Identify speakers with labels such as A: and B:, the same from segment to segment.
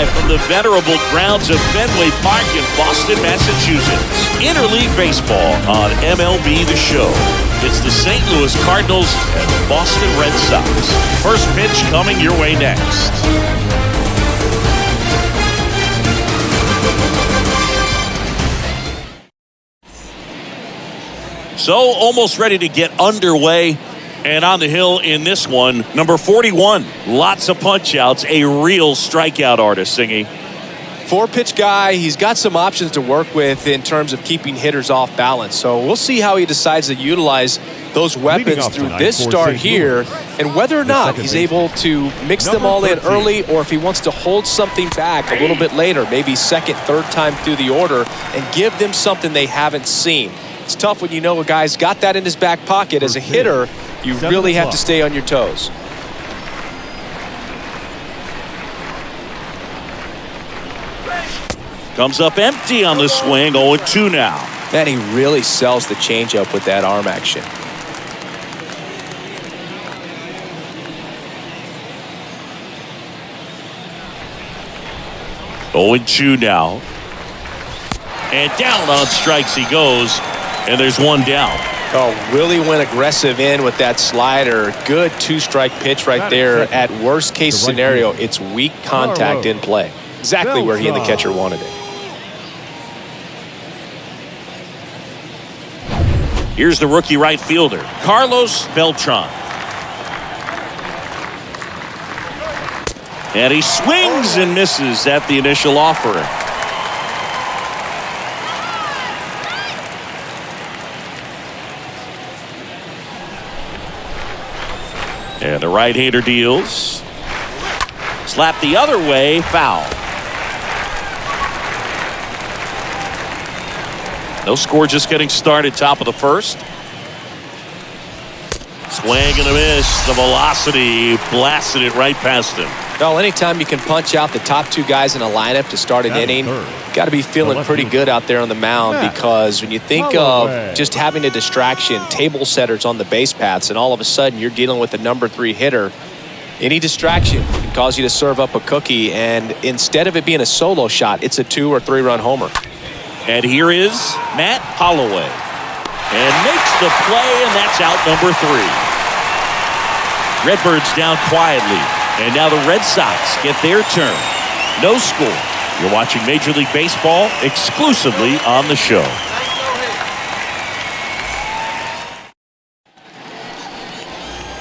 A: live from the venerable grounds of Fenway Park in Boston, Massachusetts. Interleague Baseball on MLB The Show. It's the St. Louis Cardinals and the Boston Red Sox. First pitch coming your way next. So almost ready to get underway. And on the hill in this one, number 41. Lots of punch-outs. A real strikeout artist, Singy.
B: 4-pitch guy. He's got some options to work with in terms of keeping hitters off balance. So we'll see how he decides to utilize those weapons through this start here, and whether or not he's able to mix them all in early, or if he wants to hold something back a little bit later, maybe second, third time through the order, and give them something they haven't seen. It's tough when you know a guy's got that in his back pocket. As a hitter, you really have to stay on your toes.
A: Comes up empty on the swing, 0-2 now.
B: Man, he really sells the changeup with that arm action.
A: Oh, 2 now. And down on strikes he goes, and there's one down.
B: Oh, really went aggressive in with that slider. Good 2-strike pitch right there. At worst case scenario, it's weak contact in play. Exactly where he and the catcher wanted it.
A: Here's the rookie right fielder, Carlos Beltran. And he swings and misses at the initial offering. And the right-hander deals. Slap the other way, foul. No score, just getting started, top of the first. Swing and a miss. The velocity blasted it right past him.
B: Well, anytime you can punch out the top 2 guys in a lineup to start an inning, got to be feeling pretty good out there on the mound, because when you think of just having a distraction, table setters on the base paths, and all of a sudden you're dealing with the number 3 hitter, any distraction can cause you to serve up a cookie, and instead of it being a solo shot, it's a 2 or 3 run homer.
A: And here is Matt Holloway. And makes the play, and that's out number 3. Redbirds down quietly. And now the Red Sox get their turn. No score. You're watching Major League Baseball exclusively on the show.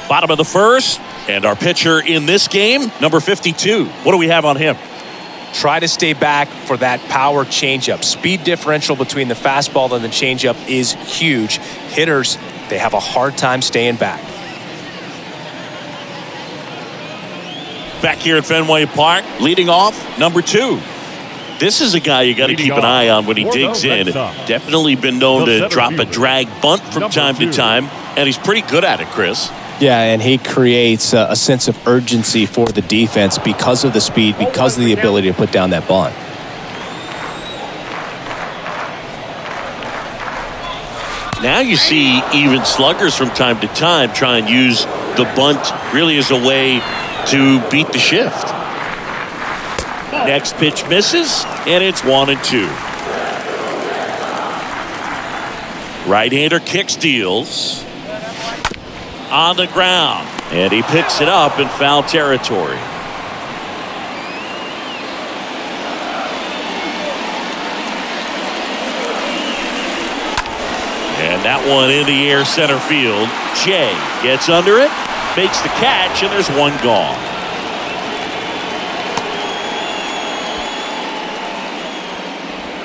A: Bottom of the first. And our pitcher in this game, number 52. What do we have on him?
B: Try to stay back for that power changeup. Speed differential between the fastball and the changeup is huge. Hitters, they have a hard time staying back.
A: Back here at Fenway Park, leading off, number 2. This is a guy you got to keep an eye on when he digs in. Definitely been known to drop a drag bunt from time to time, and he's pretty good at it, Chris.
B: Yeah, and he creates a sense of urgency for the defense because of the speed, because of the ability to put down that bunt.
A: Now you see even sluggers from time to time try and use the bunt really as a way to beat the shift. Next pitch misses, and it's 1-2. Right-hander kicks, deals. On the ground, and he picks it up in foul territory. And that one in the air center field. Jay gets under it, makes the catch, and there's one gone.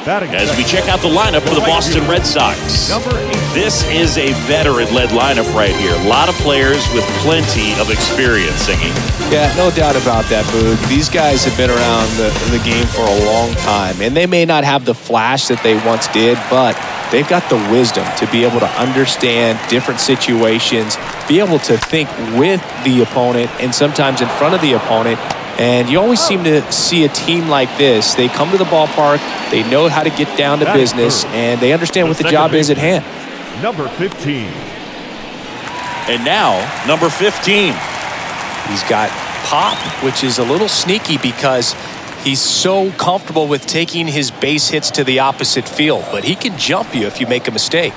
A: As we check out the lineup for the Boston Red Sox. This is a veteran-led lineup right here. A lot of players with plenty of experience, Singing.
B: Yeah, no doubt about that, Boog. These guys have been around the game for a long time, and they may not have the flash that they once did, but they've got the wisdom to be able to understand different situations, be able to think with the opponent and sometimes in front of the opponent. And you always seem to see a team like this. They come to the ballpark, they know how to get down to business, and they understand what the job is at hand.
C: Number 15.
A: And now, number 15.
B: He's got pop, which is a little sneaky because He's so comfortable with taking his base hits to the opposite field, but he can jump you if you make a mistake.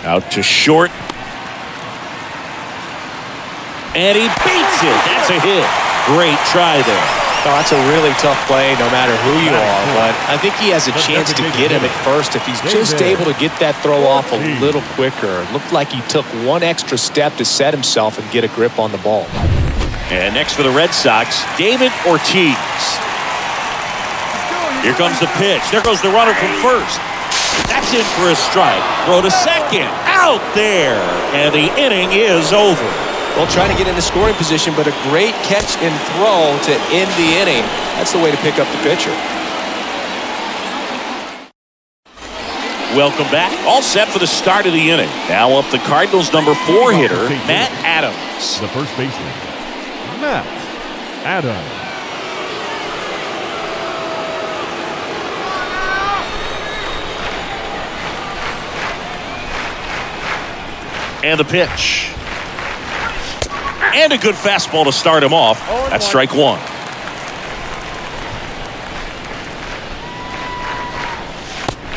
A: Out to short. And he beats it. That's a hit. Great try there.
B: Oh, that's a really tough play no matter who you are, but I think he has a chance to get him at first if he's just able to get that throw off a little quicker. It looked like he took one extra step to set himself and get a grip on the ball.
A: And next for the Red Sox, David Ortiz. Here comes the pitch. There goes the runner from first. That's in for a strike. Throw to second. Out there. And the inning is over.
B: Well, trying to get into scoring position, but a great catch and throw to end the inning. That's the way to pick up the pitcher.
A: Welcome back. All set for the start of the inning. Now up the Cardinals' number 4 hitter, Matt Adams.
C: The first baseman, Matt Adams.
A: And the pitch. And a good fastball to start him off. That's strike one.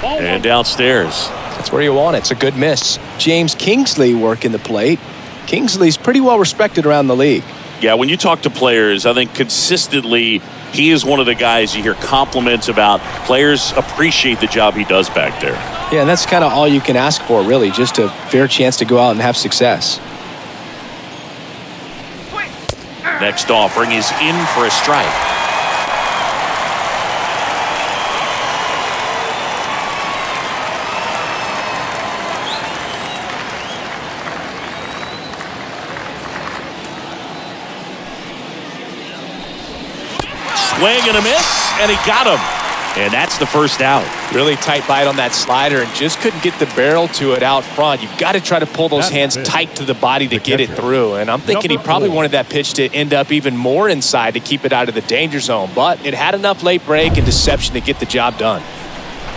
A: And downstairs.
B: That's where you want it. It's a good miss. James Kingsley working the plate. Kingsley's pretty well respected around the league.
A: Yeah, when you talk to players, I think consistently he is one of the guys you hear compliments about. Players appreciate the job he does back there.
B: Yeah, and that's kind of all you can ask for, really, just a fair chance to go out and have success.
A: Next offering is in for a strike. Swing and a miss, and he got him. And that's the first out.
B: Really tight bite on that slider and just couldn't get the barrel to it out front. You've got to try to pull those hands tight to the body to get it through. And I'm thinking he probably wanted that pitch to end up even more inside to keep it out of the danger zone. But it had enough late break and deception to get the job done.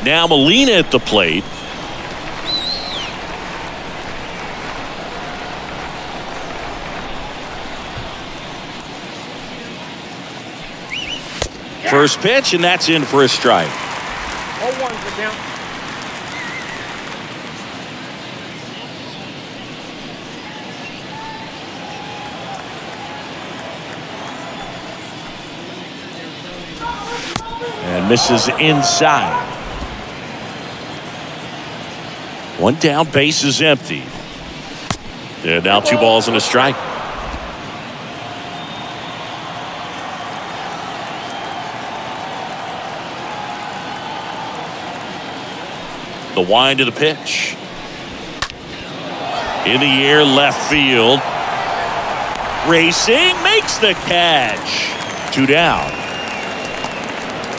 A: Now Molina at the plate. First pitch, and that's in for a strike.
D: 0-1 for count.
A: And misses inside. One down, base is empty. And now 2 balls and a strike. The wind of the pitch. In the air, left field. Racing, makes the catch. 2 down.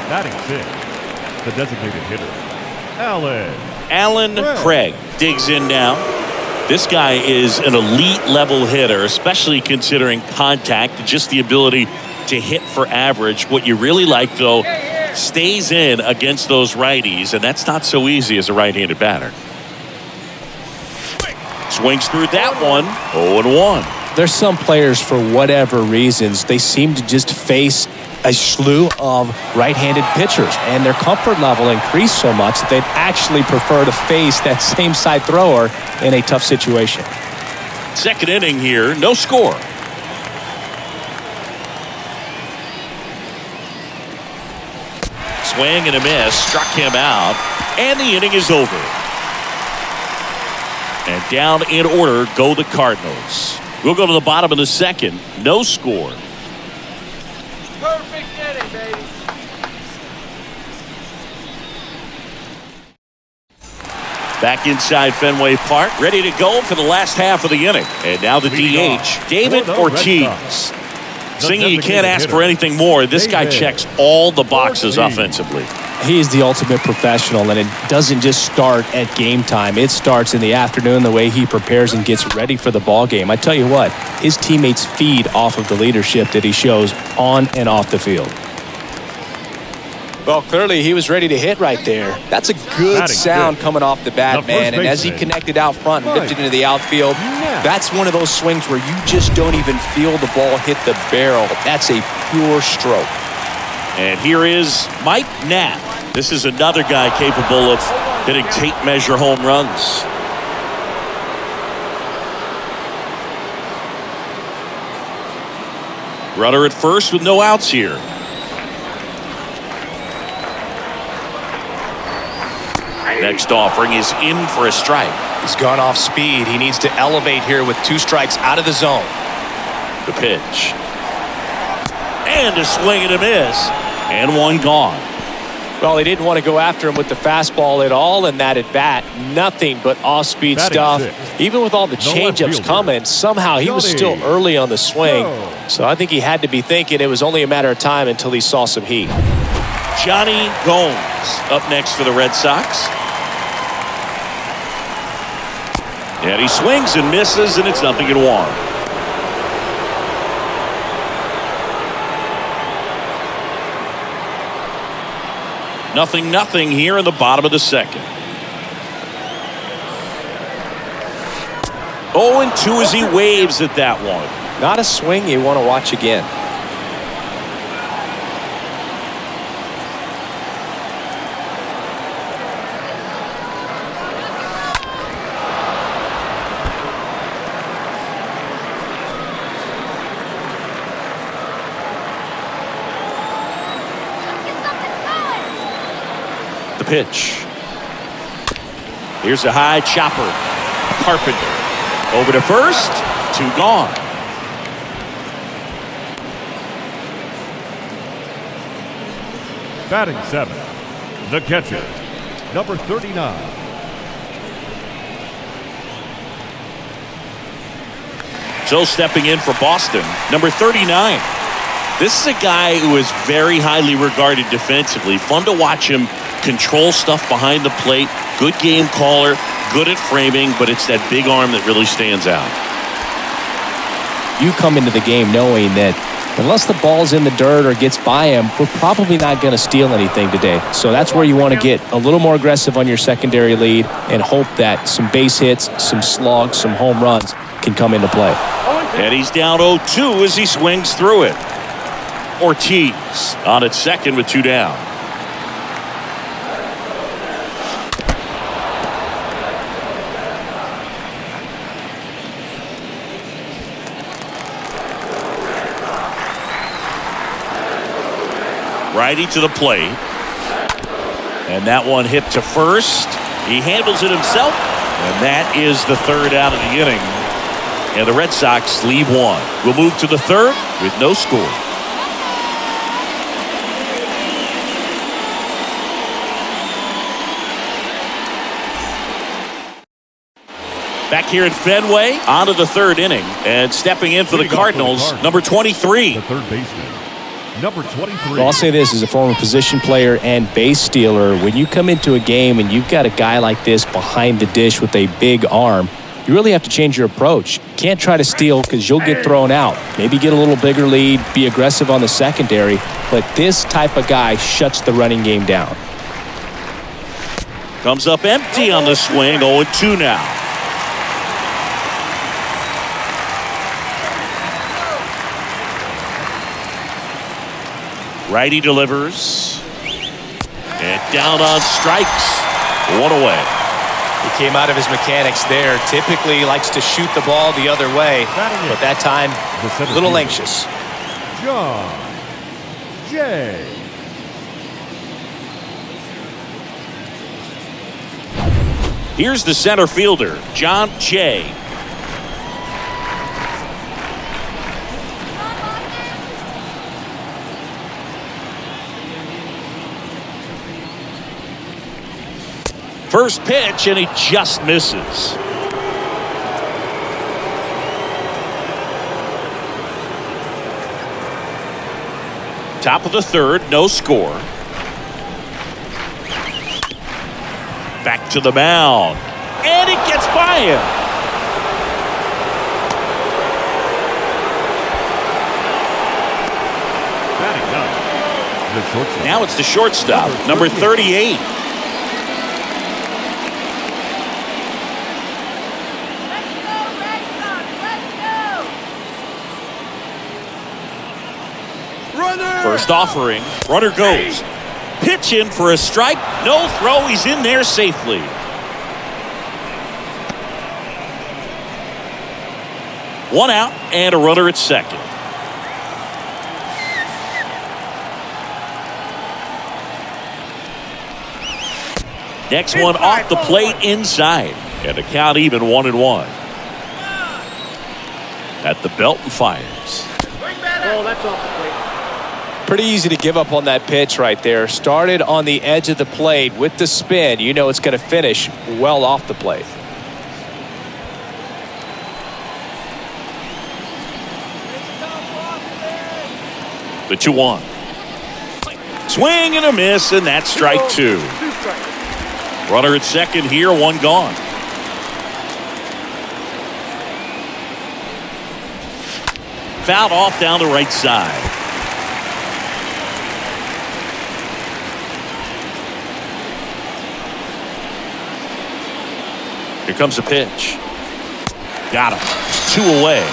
C: Batting 6, the designated hitter,
A: Alan Craig digs in now. This guy is an elite level hitter, especially considering contact and just the ability to hit for average. What you really like, though, stays in against those righties, and that's not so easy as a right-handed batter. Swings through that one. 0-1.
B: There's some players, for whatever reasons, they seem to just face a slew of right-handed pitchers, and their comfort level increased so much that they'd actually prefer to face that same side thrower in a tough situation.
A: Second inning here, no score. Swing and a miss, struck him out, and the inning is over. And down in order go the Cardinals. We'll go to the bottom of the second, no score.
D: Perfect inning, baby.
A: Back inside Fenway Park, ready to go for the last half of the inning. And now the DH, David Ortiz. Singing, you can't ask for anything more. This guy checks all the boxes offensively.
B: He is the ultimate professional, and it doesn't just start at game time. It starts in the afternoon, the way he prepares and gets ready for the ball game. I tell you what, his teammates feed off of the leadership that he shows on and off the field. Well, clearly he was ready to hit right there. That's a good sound coming off the bat, man. And as he connected out front and lifted into the outfield, That's one of those swings where you just don't even feel the ball hit the barrel. That's a pure stroke.
A: And here is Mike Knapp. This is another guy capable of hitting tape measure home runs. Runner at first with no outs here. Next offering is in for a strike.
B: He's gone off speed. He needs to elevate here with 2 strikes out of the zone.
A: The pitch. And a swing and a miss. And one gone.
B: Well, he didn't want to go after him with the fastball at all in that at bat. Nothing but off-speed stuff. Even with all the changeups coming, somehow he was still early on the swing. So I think he had to be thinking it was only a matter of time until he saw some heat.
A: Johnny Gomes up next for the Red Sox. And he swings and misses, and it's 0-1. Nothing here in the bottom of the second. 0-2 as he waves at that one.
B: Not a swing you want to watch again.
A: The pitch. Here's a high chopper. Carpenter over to first. 2 gone.
C: Batting 7, the catcher, number 39.
A: So stepping in for Boston, number 39. This is a guy who is very highly regarded defensively. Fun to watch him control stuff behind the plate. Good game caller, good at framing, but it's that big arm that really stands out.
B: You come into the game knowing that unless the ball's in the dirt or gets by him, we're probably not going to steal anything today. So that's where you want to get a little more aggressive on your secondary lead and hope that some base hits, some slugs, some home runs can come into play.
A: And he's down 0-2 as he swings through it. Ortiz on at second with 2 down. Righty to the plate. And that one hit to first. He handles it himself. And that is the 3rd out of the inning. And the Red Sox leave 1. We'll move to the 3rd with no score. Back here at Fenway, on to the 3rd inning. And stepping in for the Cardinals, number 23.
C: The third baseman, number 23.
B: Well, I'll say this as a former position player and base stealer. When you come into a game and you've got a guy like this behind the dish with a big arm, you really have to change your approach. You can't try to steal because you'll get thrown out. Maybe get a little bigger lead, be aggressive on the secondary, but this type of guy shuts the running game down.
A: Comes up empty on the swing, 0-2 now. Righty delivers. And down on strikes. 1 away.
B: He came out of his mechanics there. Typically he likes to shoot the ball the other way, but that time a little anxious.
C: John Jay.
A: Here's the center fielder, John Jay. First pitch, and he just misses. Top of the 3rd, no score. Back to the mound. And it gets by him.
C: The shortstop.
A: Now it's the shortstop, number 38. First offering. Runner goes. Pitch in for a strike. No throw. He's in there safely. One out and a runner at second. Next one off the plate inside. And the count even 1-1. At the belt and fires.
D: Oh, that's off the plate.
B: Pretty easy to give up on that pitch right there. Started on the edge of the plate with the spin. You know it's going to finish well off the plate.
A: The 2-1. Swing and a miss, and that's strike two. Runner at second here, one gone. Fouled off down the right side. Here comes a pitch. Got him. 2 away.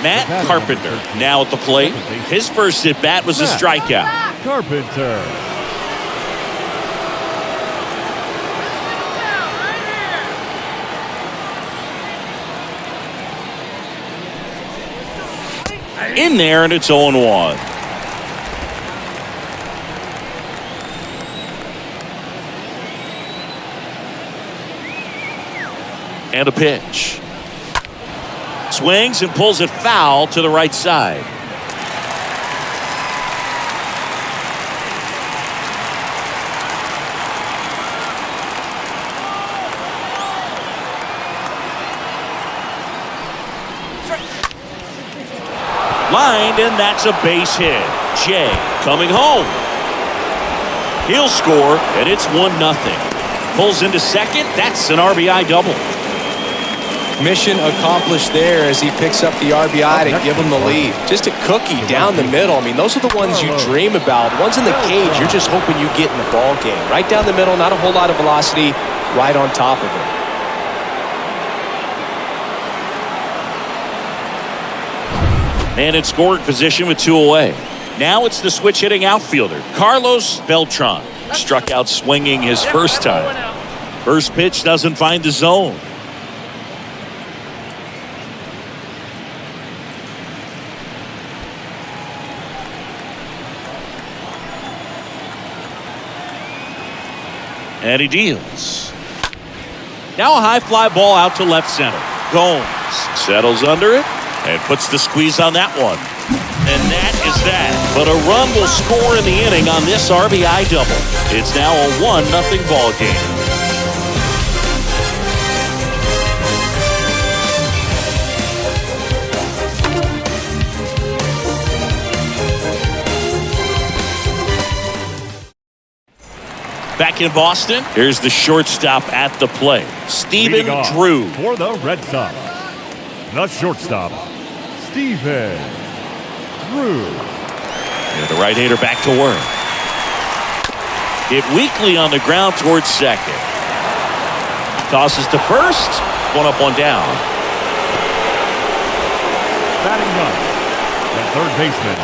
A: Matt Carpenter now at the plate. His first at bat was a strikeout.
C: Carpenter.
A: In there, and it's 0-1. And a pitch. Swings and pulls it foul to the right side. Lined, and that's a base hit. Jay coming home. He'll score, and it's 1-0. Pulls into second. That's an RBI double.
B: Mission accomplished there as he picks up the RBI to give him the lead. Just a cookie down the middle. I mean, those are the ones you dream about. Ones in the cage, you're just hoping you get in the ball game. Right down the middle, not a whole lot of velocity, right on top of it.
A: And in scoring position with 2 away. Now it's the switch hitting outfielder, Carlos Beltran. Struck out swinging his first time. First pitch doesn't find the zone. And he deals. Now a high fly ball out to left center. Gomes settles under it and puts the squeeze on that one. And that is that. But a run will score in the inning on this RBI double. It's now a 1-0 ball game. Back in Boston, here's the shortstop at the plate, Stephen Drew.
C: For the Red Sox, the shortstop, Stephen Drew.
A: And the right-hander back to work. Hit weakly on the ground towards second. Tosses to first. One up, one down.
C: Batting ninth, the third baseman,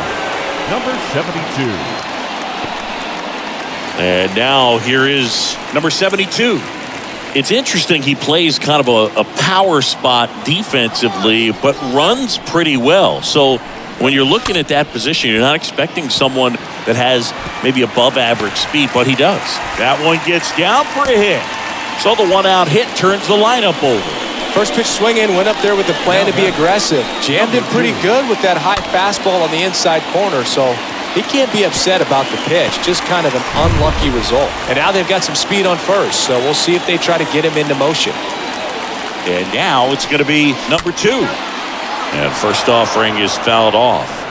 C: number 72.
A: And now here is number 72. It's interesting, he plays kind of a power spot defensively, but runs pretty well. So when you're looking at that position, you're not expecting someone that has maybe above average speed, but he does. That one gets down for a hit. So the 1-out hit turns the lineup over.
B: First pitch swing in, went up there with the plan to be aggressive. Jammed it pretty good with that high fastball on the inside corner, so he can't be upset about the pitch. Just kind of an unlucky result. And now they've got some speed on first, so we'll see if they try to get him into motion.
A: And now it's going to be number 2. And first offering is fouled off.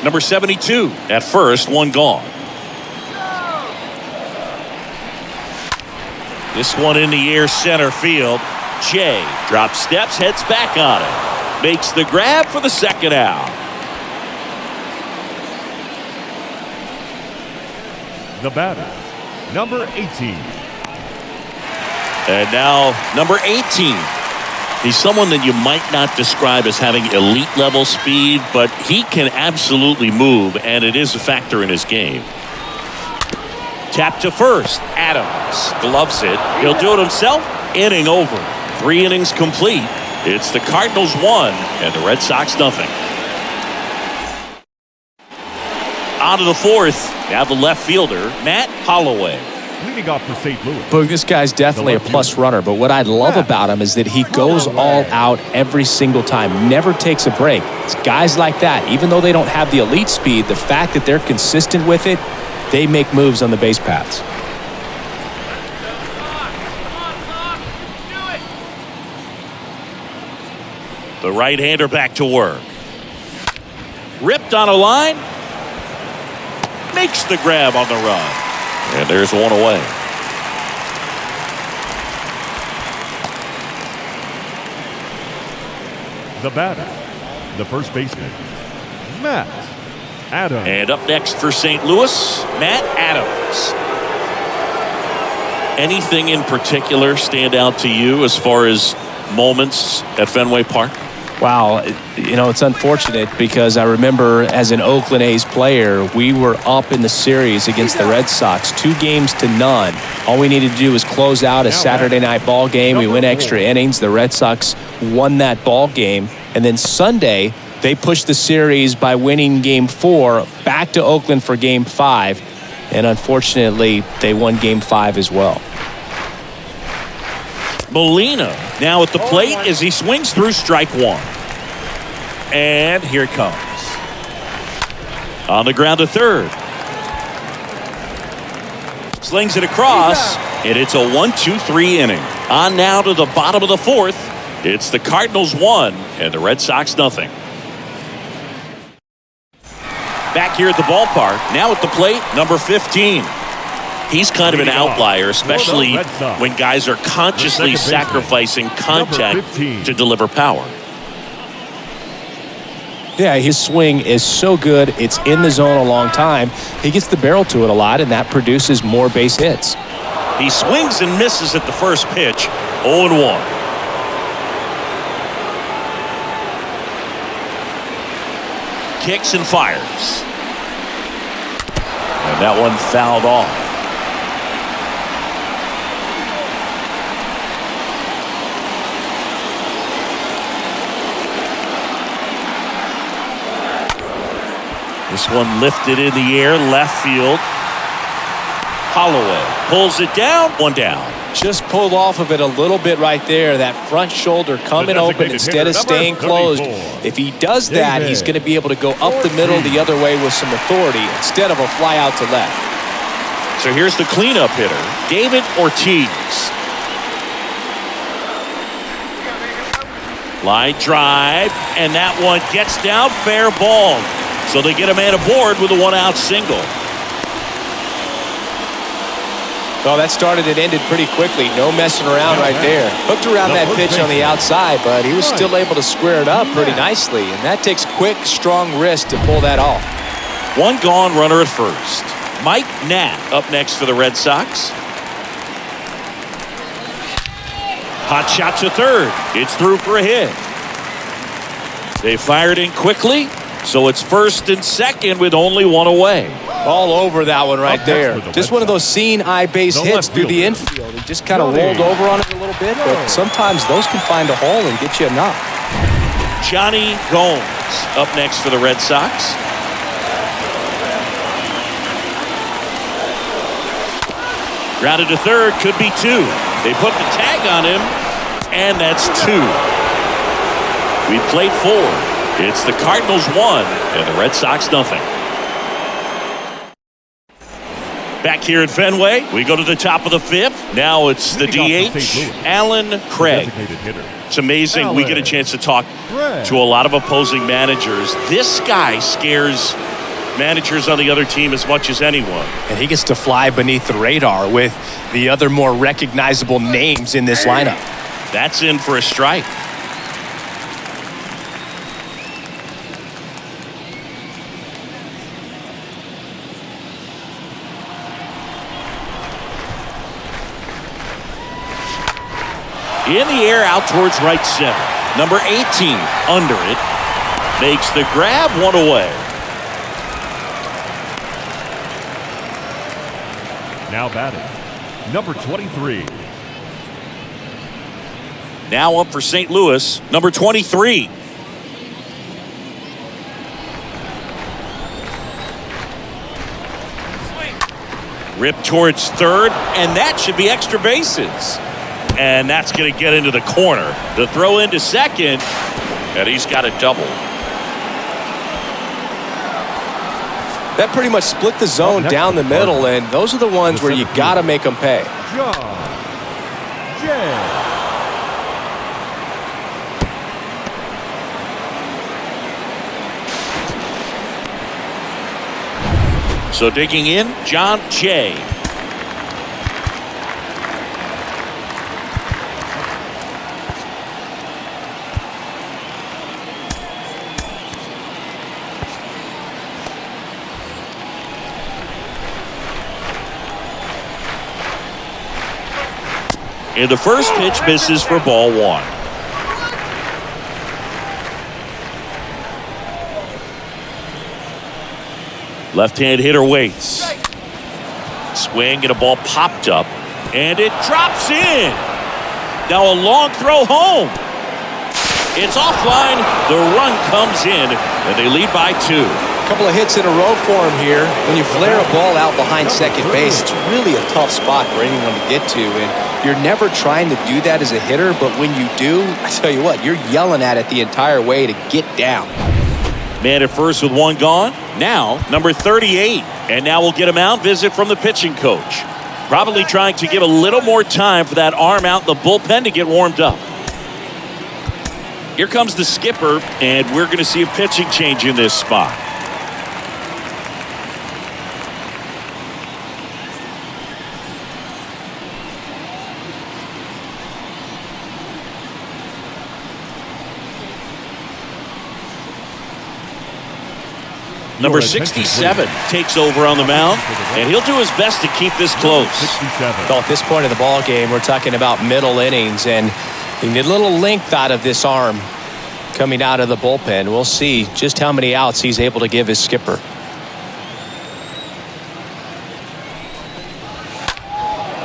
A: Number 72 at first, one gone. This one in the air center field. Jay drops steps, heads back on it. Makes the grab for the second out.
C: The batter, Number 18.
A: And now, number 18. He's someone that you might not describe as having elite level speed, but he can absolutely move, and it is a factor in his game. Tap to first. Adams gloves it. He'll do it himself. Inning over. 3 innings complete. It's the Cardinals 1 and the Red Sox nothing. On to the 4th. Now the left fielder, Matt Holloway.
C: Leading off for St. Louis.
B: Boog, this guy's definitely a plus runner, but what I love about him is that he goes all out every single time, never takes a break. It's guys like that, even though they don't have the elite speed, the fact that they're consistent with it, they make moves on the base paths.
A: The right-hander back to work. Ripped on a line. Makes the grab on the run. And there's one away.
C: The batter, the first baseman, Matt Adams.
A: And up next for St. Louis, Matt Adams. Anything in particular stand out to you as far as moments at Fenway Park?
B: Wow, you know, it's unfortunate because I remember as an Oakland A's player, we were up in the series against the Red Sox, 2-0. All we needed to do was close out a Saturday night ball game. We went extra innings. The Red Sox won that ball game. And then Sunday, they pushed the series by winning Game 4 back to Oakland for Game 5. And unfortunately, they won Game 5 as well.
A: Molina now at the plate as he swings through strike 1. And here it comes. On the ground to third. Slings it across, and it's a 1-2-3 inning. On now to the bottom of the 4th. It's the Cardinals 1 and the Red Sox nothing. Back here at the ballpark, now at the plate, number 15. He's kind of an outlier, especially when guys are consciously sacrificing contact to deliver power.
B: Yeah, his swing is so good. It's in the zone a long time. He gets the barrel to it a lot, and that produces more base hits.
A: He swings and misses at the first pitch, 0-1. Kicks and fires. And that one fouled off. This one lifted in the air, left field. Holloway pulls it down, 1 down.
B: Just pulled off of it a little bit right there. That front shoulder coming open instead of staying closed. If he does that, he's going to be able to go up the middle the other way with some authority instead of a fly out to left.
A: So here's the cleanup hitter, David Ortiz. Line drive, and that one gets down, fair ball. So they get a man aboard with a 1-out single.
B: Well, that started and ended pretty quickly. No messing around right there. Hooked around that pitch on the outside, but he was still able to square it up pretty nicely. And that takes quick, strong wrist to pull that off.
A: 1 gone, runner at first. Mike Knapp up next for the Red Sox. Hot shot to third. It's through for a hit. They fired in quickly. So it's first and second with only 1 away.
B: All over that one right there. Just one of those seeing eye base hits through the infield. He just kind of rolled over on it a little bit, but sometimes those can find a hole and get you a knock.
A: Johnny Gomes up next for the Red Sox. Grounded to third, could be 2. They put the tag on him, and that's 2. We played 4. It's the Cardinals 1 and the Red Sox nothing. Back here at Fenway, we go to the top of the 5th. Now it's the DH, Alan Craig. It's amazing we get a chance to talk to a lot of opposing managers. This guy scares managers on the other team as much as anyone.
B: And he gets to fly beneath the radar with the other more recognizable names in this lineup.
A: That's in for a strike. In the air out towards right center. Number 18 under it. Makes the grab, one away.
C: Now batting, number 23.
A: Now up for St. Louis, number 23. Ripped towards third, and that should be extra bases. And that's going to get into the corner. The throw into second, and he's got a double.
B: That pretty much split the zone down the middle, and those are the ones where you got to make them pay.
C: John Jay.
A: So digging in, John Jay. And the first pitch misses for ball one. Left-hand hitter waits. Swing and a ball popped up. And it drops in. Now a long throw home. It's offline. The run comes in. And they lead by 2.
B: A couple of hits in a row for him here. When you flare a ball out behind second base, it's really a tough spot for anyone to get to. And you're never trying to do that as a hitter. But when you do, I tell you what, you're yelling at it the entire way to get down.
A: Man at first with one gone. Now, number 38. And now we'll get a mound visit from the pitching coach. Probably trying to give a little more time for that arm out in the bullpen to get warmed up. Here comes the skipper, and we're going to see a pitching change in this spot. Number 67 takes over on the mound, and he'll do his best to keep this close.
B: So at this point in the ball game, we're talking about middle innings, and you need a little length out of this arm coming out of the bullpen. We'll see just how many outs he's able to give his skipper.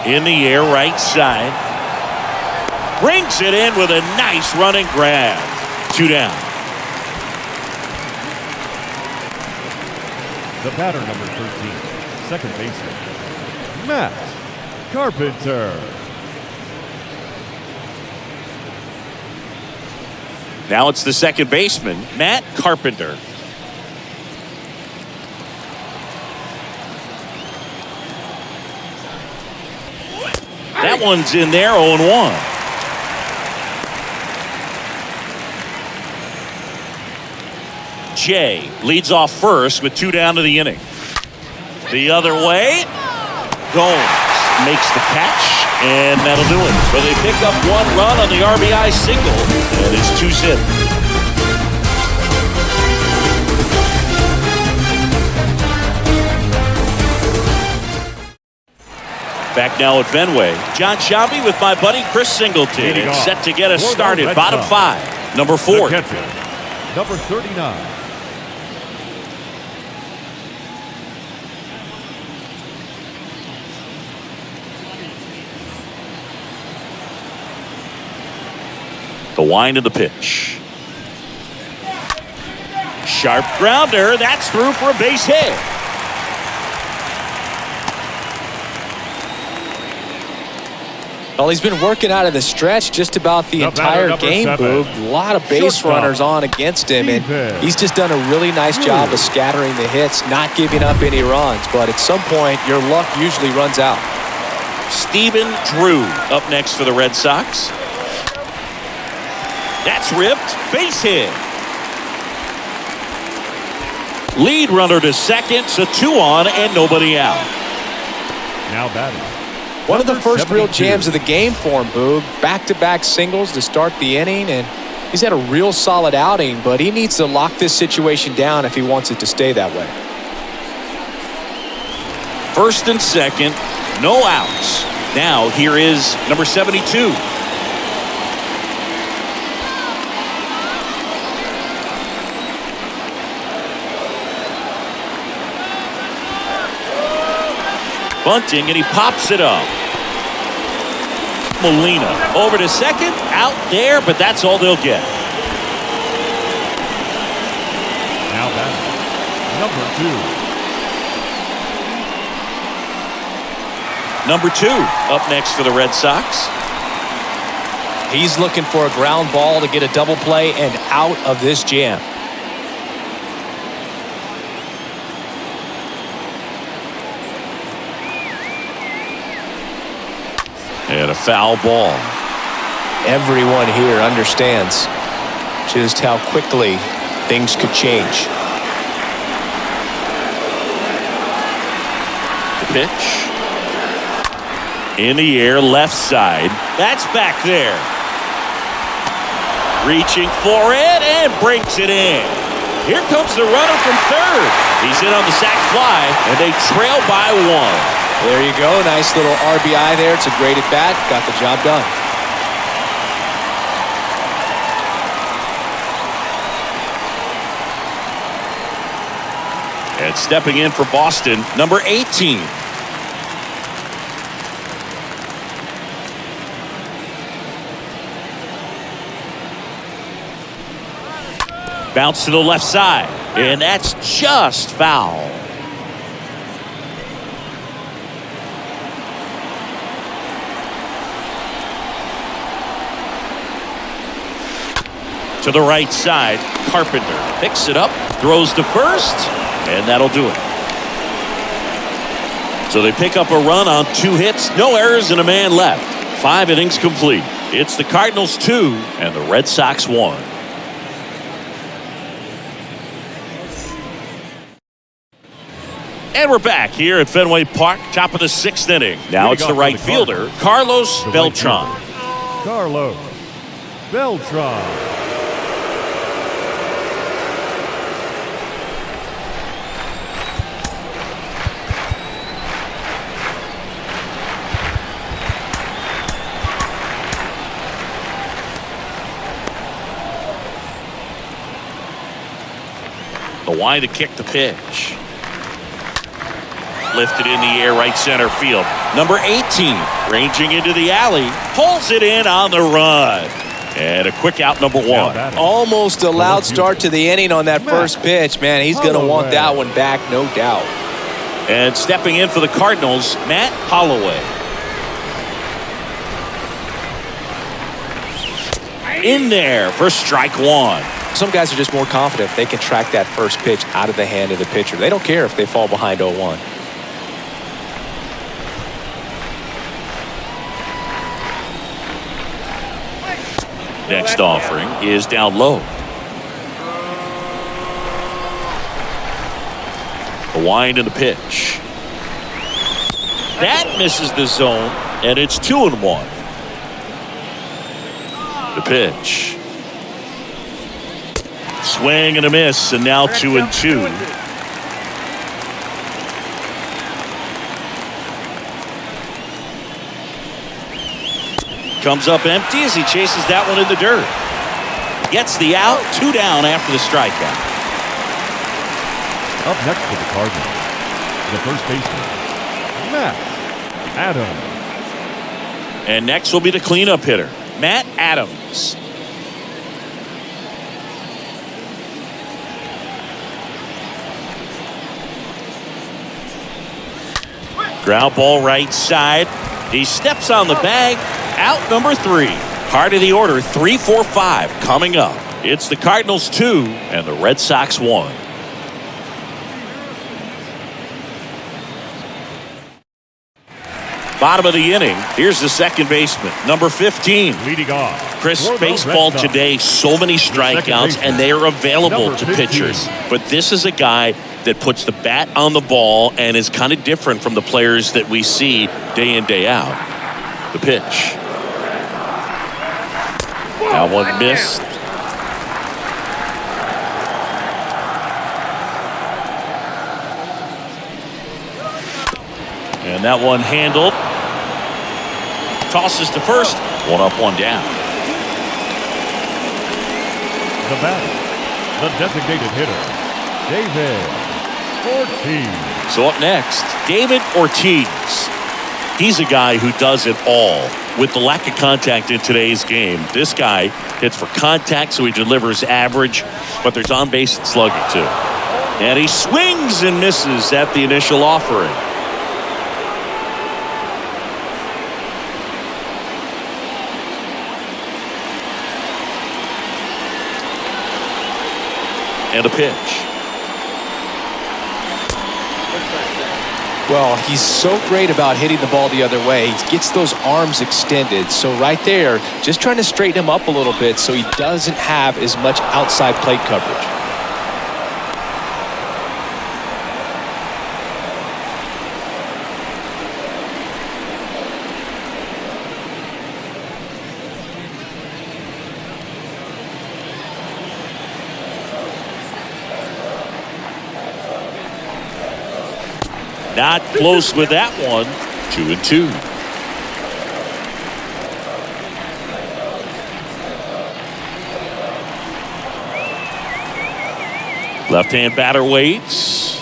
A: In the air, right side. Brings it in with a nice running grab. 2 down.
C: The batter, number 13, second baseman, Matt Carpenter.
A: Now it's the second baseman, Matt Carpenter. That one's in there, 0-1. Jay leads off first with 2 down to the inning. The other way, Gomes makes the catch, and that'll do it. So they pick up 1 run on the RBI single, and it's 2 zip. Back now at Fenway. John Sciambi with my buddy Chris Singleton. It's set to get us started. Bottom 5. Number 4.
C: Number 39.
A: The wind of the pitch. Sharp grounder. That's through for a base hit.
B: Well, he's been working out of the stretch just about the entire game, Boog. A lot of base runners on against him, and he's just done a really nice job of scattering the hits, not giving up any runs. But at some point, your luck usually runs out.
A: Stephen Drew up next for the Red Sox. That's ripped. Base hit. Lead runner to second, so 2 on and nobody out.
C: Now batting.
B: One of the first real jams of the game for him, Boog. Back-to-back singles to start the inning, and he's had a real solid outing, but he needs to lock this situation down if he wants it to stay that way.
A: First and second, no outs. Now here is number 72. Bunting, and he pops it up. Molina over to second, out there, but that's all they'll get.
C: Now batting,
A: Number two up next for the Red Sox.
B: He's looking for a ground ball to get a double play and out of this jam.
A: And a foul ball.
B: Everyone here understands just how quickly things could change.
A: The pitch. In the air, left side. That's back there. Reaching for it and breaks it in. Here comes the runner from third. He's in on the sac fly, and they trail by one.
B: There you go. Nice little RBI there. It's a great at bat. Got the job done.
A: And stepping in for Boston, number 18. Bounce to the left side, and that's just foul. To the right side, Carpenter picks it up, throws to first, and that'll do it. So they pick up a run on 2 hits, no errors, and a man left. 5 innings complete. It's the Cardinals 2 and the Red Sox 1. And we're back here at Fenway Park, top of the 6th inning. Now it's the right fielder, Carlos Beltran.
C: Carlos Beltran.
A: The wind to kick the pitch. Lifted in the air, right center field. Number 18, ranging into the alley, pulls it in on the run. And a quick out, number 1.
B: Almost a loud start to the inning on that first pitch. Man, he's going to want that one back, no doubt.
A: And stepping in for the Cardinals, Matt Holloway. In there for strike 1.
B: Some guys are just more confident if they can track that first pitch out of the hand of the pitcher. They don't care if they fall behind 0-1.
A: Next offering is down low. The wind and the pitch. That misses the zone, and it's 2-1. The pitch. Swing and a miss, and now 2-2. Comes up empty as he chases that one in the dirt. Gets the out, 2 down after the strikeout.
C: Up next for the Cardinals, the first baseman, Matt Adams.
A: And next will be the cleanup hitter, Matt Adams. Ground ball right side. He steps on the bag. Out number 3. Heart of the order, 3, 4, 5 coming up. It's the Cardinals 2 and the Red Sox 1. Bottom of the inning. Here's the second baseman, number 15.
C: Leading off.
A: Chris, baseball today, so many strikeouts, and they are available to pitchers. But this is a guy that puts the bat on the ball and is kind of different from the players that we see day in, day out. The pitch. That one missed. And that one handled. Tosses to first. 1 up, 1 down.
C: The batter, the designated hitter, David Ortiz.
A: So up next, David Ortiz. He's a guy who does it all. With the lack of contact in today's game, this guy hits for contact, so he delivers average, but there's on-base and slugging too. And he swings and misses at the initial offering. And a pitch.
B: Well, he's so great about hitting the ball the other way. He gets those arms extended. So right there, just trying to straighten him up a little bit so he doesn't have as much outside plate coverage.
A: Not close with that one. 2-2. Left-hand batter waits.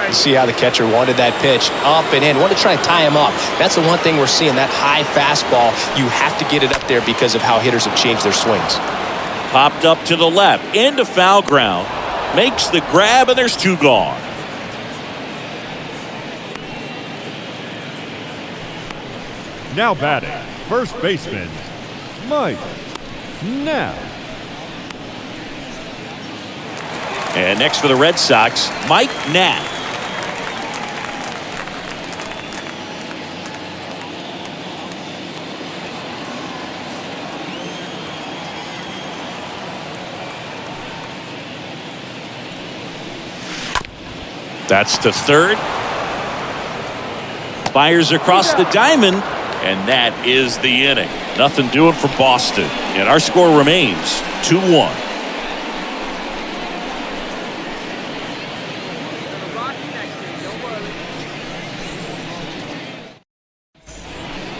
B: You see how the catcher wanted that pitch up and in. Want to try and tie him up. That's the one thing we're seeing, that high fastball. You have to get it up there because of how hitters have changed their swings.
A: Popped up to the left. Into foul ground. Makes the grab, and there's two gone.
C: Now batting, first baseman, Mike Knapp.
A: And next for the Red Sox, Mike Knapp. That's to third. Fires across the diamond, and that is the inning. Nothing doing for Boston, and our score remains 2-1.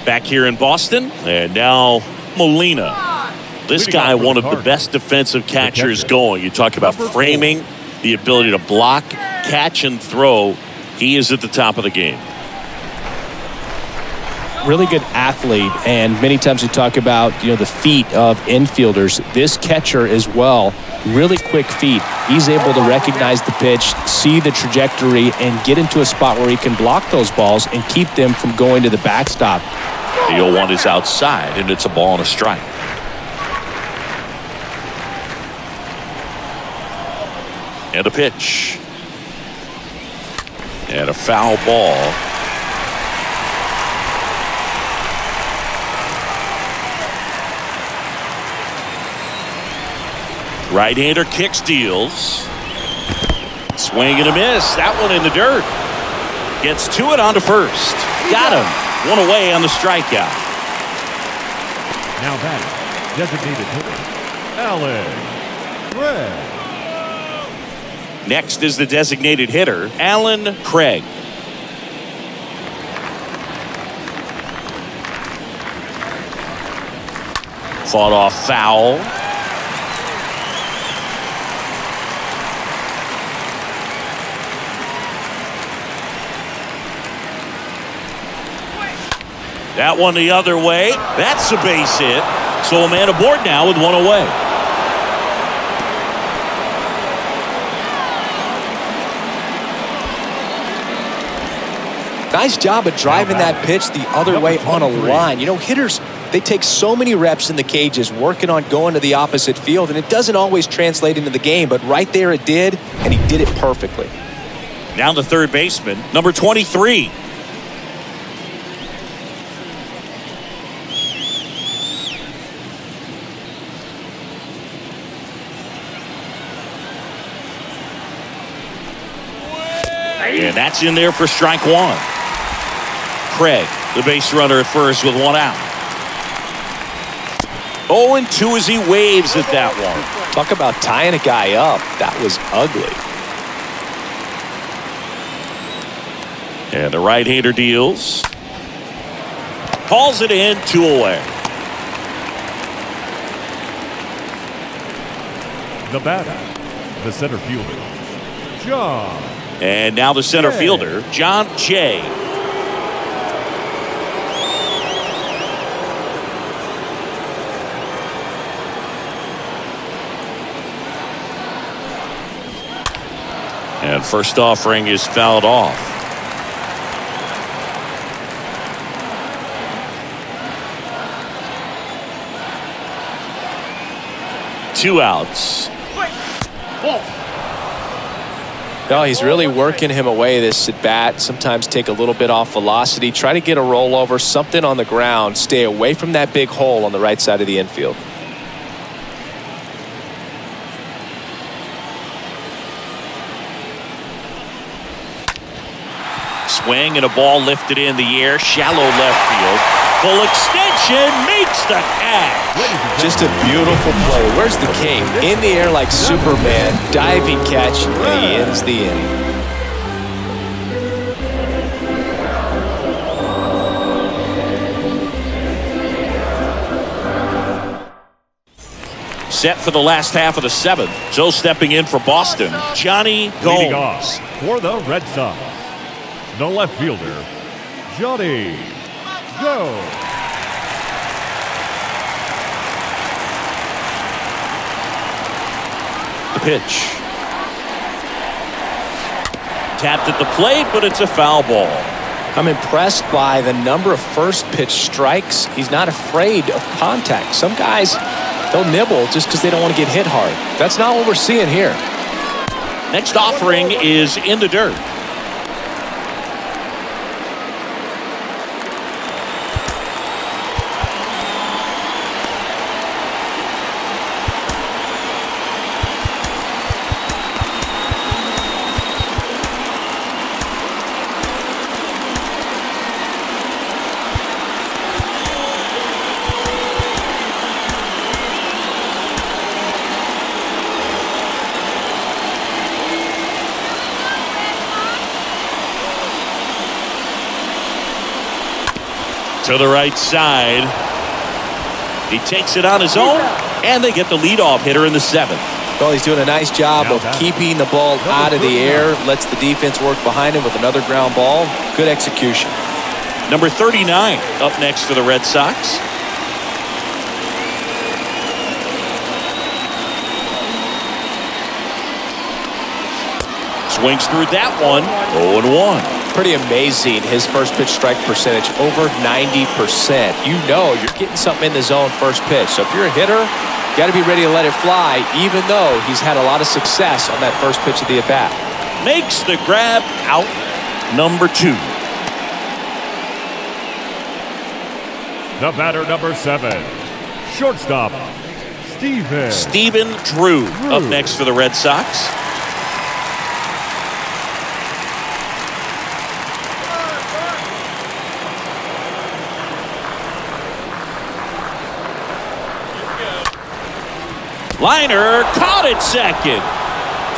A: Back here in Boston, and now Molina. This guy, one of the best defensive catchers going. You talk about framing, the ability to block, catch, and throw. He is at the top of the game.
B: Really good athlete, and many times we talk about the feet of infielders. This catcher as well, really quick feet. He's able to recognize the pitch, see the trajectory, and get into a spot where he can block those balls and keep them from going to the backstop.
A: The 0-1 is outside, and it's a ball and a strike. And a pitch. And a foul ball. Right-hander kicks, deals. Swing and a miss. That one in the dirt. Gets to it onto first. Got him. One away on the strikeout.
C: Now batting, designated hitter, Alan Craig.
A: Next is the designated hitter, Alan Craig. Fought off foul. That one the other way. That's a base hit. So a man aboard now with one away.
B: Nice job of driving that pitch the other way on a line. Hitters, they take so many reps in the cages working on going to the opposite field, and it doesn't always translate into the game, but right there it did, and he did it perfectly.
A: Now the third baseman, number 23. And that's in there for strike one. Craig, the base runner at first with one out. 0-2 as he waves at that one.
B: Talk about tying a guy up. That was ugly.
A: And the right-hander deals. Calls it in, 2 away.
C: The batter, the center fielder, John.
A: And now the center fielder, John Jay. And first offering is fouled off. Two outs.
B: No, he's really working him away this at bat. Sometimes take a little bit off velocity. Try to get a rollover, something on the ground. Stay away from that big hole on the right side of the infield.
A: Swing and a ball lifted in the air. Shallow left field. Full extension makes the catch.
B: Just a beautiful play. Where's the king? In the air like Superman. Diving catch, and he ends the inning.
A: Set for the last half of the seventh. So stepping in for Boston, Johnny
C: Leading off
A: Gomes.
C: for the Red Sox, the left fielder, Johnny Gomes.
A: The pitch. Tapped at the plate, but it's a foul ball.
B: I'm impressed by the number of first pitch strikes. He's not afraid of contact. Some guys, they'll nibble just because they don't want to get hit hard. That's not what we're seeing here.
A: Next offering is in the dirt. To the right side. He takes it on his own, and they get the leadoff hitter in the seventh.
B: Well, he's doing a nice job of keeping the ball out of the air. Lets the defense work behind him with another ground ball. Good execution.
A: Number 39 up next for the Red Sox. Swings through that one. 0-1.
B: Pretty amazing, his first pitch strike percentage, over 90%. You know you're getting something in the zone first pitch. So if you're a hitter, you got to be ready to let it fly, even though he's had a lot of success on that first pitch of the at-bat.
A: Makes the grab, out number 2.
C: The batter, number 7, shortstop,
A: Steven Drew up next for the Red Sox. Liner caught at second.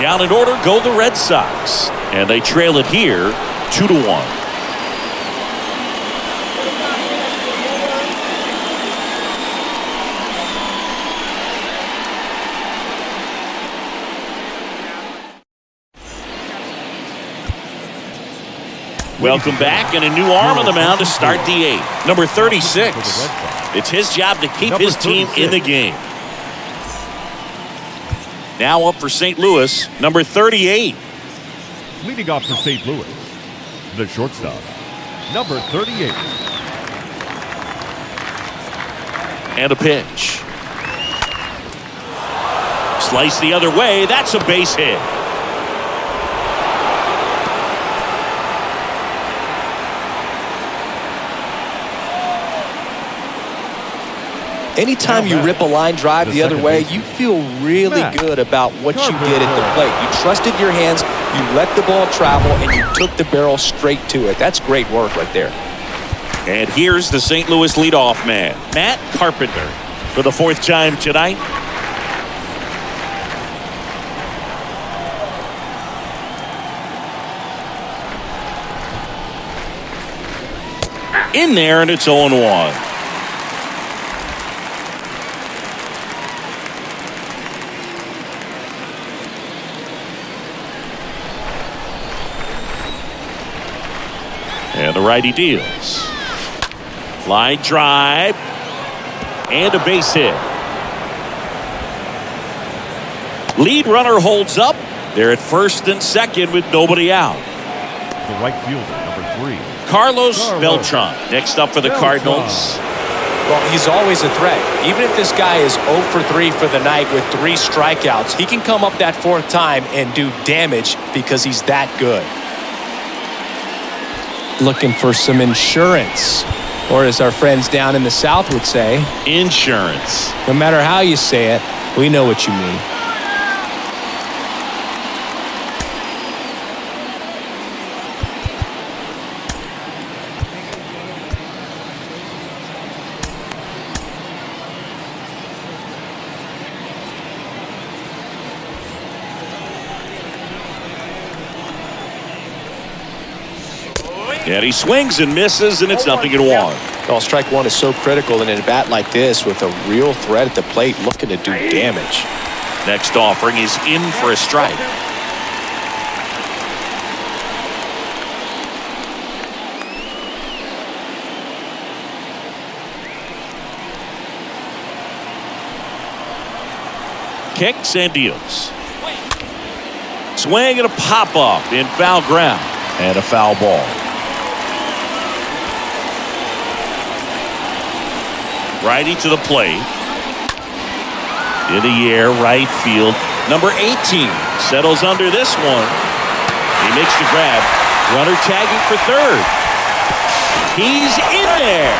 A: Down in order go the Red Sox. And they trail it here 2-1. Welcome back, and a new arm on the mound to start the 8th. Number 36. It's his job to keep his team in the game. Now up for St. Louis, number 38.
C: Leading off for St. Louis, the shortstop, number 38.
A: And a pitch. Slice the other way. That's a base hit.
B: Anytime you rip a line drive the other way, you feel really good about what you did at the plate. You trusted your hands, you let the ball travel, and you took the barrel straight to it. That's great work right there.
A: And here's the St. Louis leadoff man, Matt Carpenter, for the 4th time tonight. In there, and it's 0-1. And the righty deals. Line drive. And a base hit. Lead runner holds up. They're at first and second with nobody out.
C: The right fielder, number 3.
A: Carlos Beltran next up for the Cardinals.
B: Well, he's always a threat. Even if this guy is 0 for 3 for the night with 3 strikeouts, he can come up that 4th time and do damage because he's that good. Looking for some insurance, or as our friends down in the South would say,
A: insurance.
B: No matter how you say it, we know what you mean.
A: And he swings and misses, and it's 0-1.
B: Well, strike one is so critical in a bat like this with a real threat at the plate looking to do damage.
A: Next offering is in for a strike. Kicks and deals. Swing and a pop-up in foul ground. And a foul ball. Righty to the plate. In the air, right field. Number 18 settles under this one. He makes the grab. Runner tagging for third. He's in there.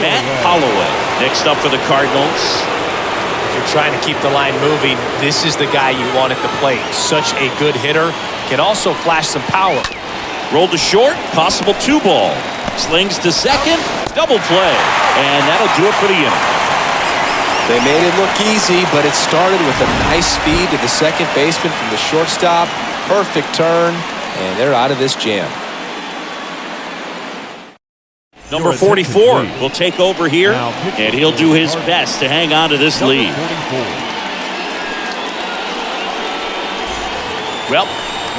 A: Matt Holloway next up for the Cardinals.
B: If you're trying to keep the line moving, this is the guy you want at the plate. Such a good hitter. Can also flash some power.
A: Rolled to short, possible 2-ball. Slings to second, double play. And that'll do it for the inning.
B: They made it look easy, but it started with a nice feed to the second baseman from the shortstop. Perfect turn, and they're out of this jam.
A: Number 44 will take over here, and he'll do his best to hang on to this lead. Well,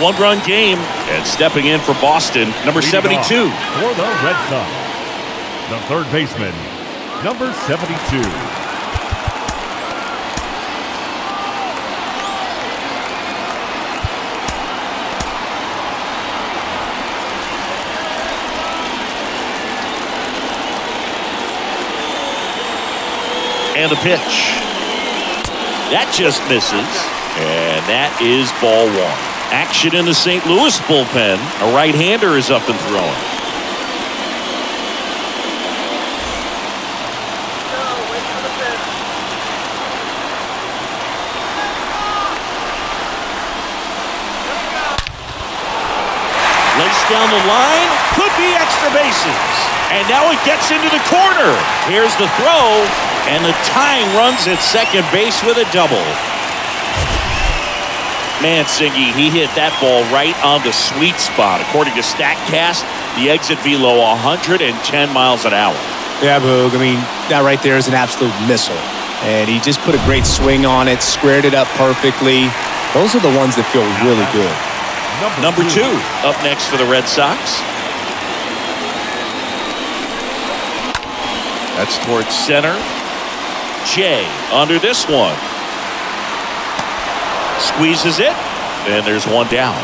A: one-run game, and stepping in for Boston, number 72.
C: For the Red Sox, the third baseman, number 72.
A: And the pitch. That just misses. And that is ball 1. Action in the St. Louis bullpen. A right-hander is up and throwing. Laced down the line. Could be extra bases. And now it gets into the corner. Here's the throw. And the tying runs at second base with a double. Man, Singy, he hit that ball right on the sweet spot. According to StatCast, the exit velo 110 miles an hour.
B: Yeah, Boog. I mean, that right there is an absolute missile. And he just put a great swing on it, squared it up perfectly. Those are the ones that feel really good.
A: Number 2 up next for the Red Sox. That's towards center. Jay under this one. Squeezes it, and there's one down.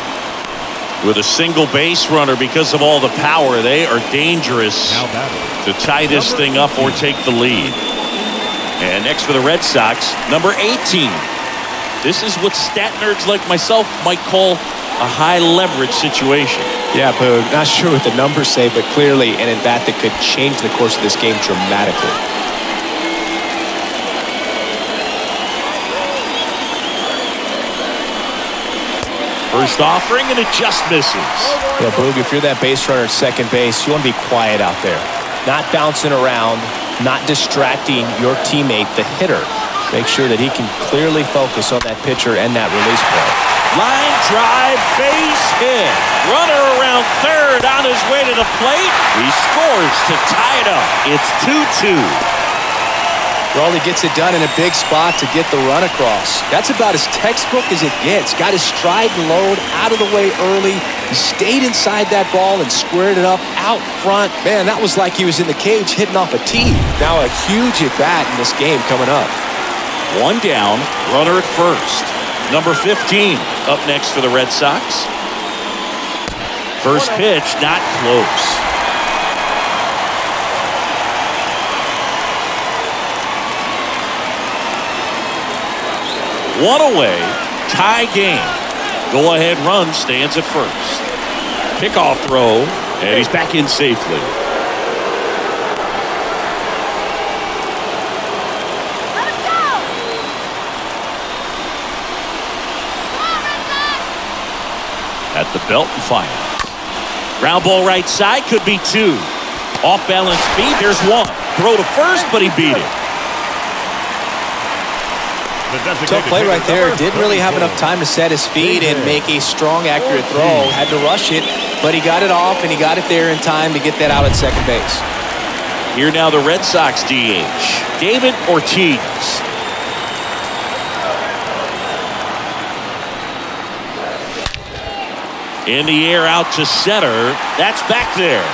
A: With a single base runner, because of all the power, they are dangerous to tie this thing up or take the lead. And next for the Red Sox, number 18. This is what stat nerds like myself might call a high leverage situation.
B: Yeah, Boog. Not sure what the numbers say, but clearly an at-bat that could change the course of this game dramatically.
A: First offering, and it just misses.
B: Yeah, Boog, if you're that base runner at second base, you want to be quiet out there. Not bouncing around, not distracting your teammate, the hitter. Make sure that he can clearly focus on that pitcher and that release play.
A: Line drive, base hit. Runner around third on his way to the plate. He scores to tie it up. It's 2-2.
B: Well, he gets it done in a big spot to get the run across. That's about as textbook as it gets. Got his stride and load out of the way early. He stayed inside that ball and squared it up out front. Man, that was like he was in the cage hitting off a tee. Now a huge at-bat in this game coming up.
A: One down, runner at first. Number 15 up next for the Red Sox. First pitch, not close. One away, tie game. Go-ahead run stands at first. Pickoff throw, and he's back in safely. At the belt and fire. Ground ball right side, could be two. Off balance speed, there's one. Throw to first, but he beat it.
B: Tough play right there. Didn't really have enough time to set his feet and make a strong, accurate throw. Had to rush it, but he got it off, and he got it there in time to get that out at second base.
A: Here now the Red Sox DH, David Ortiz. In the air out to center. That's back there.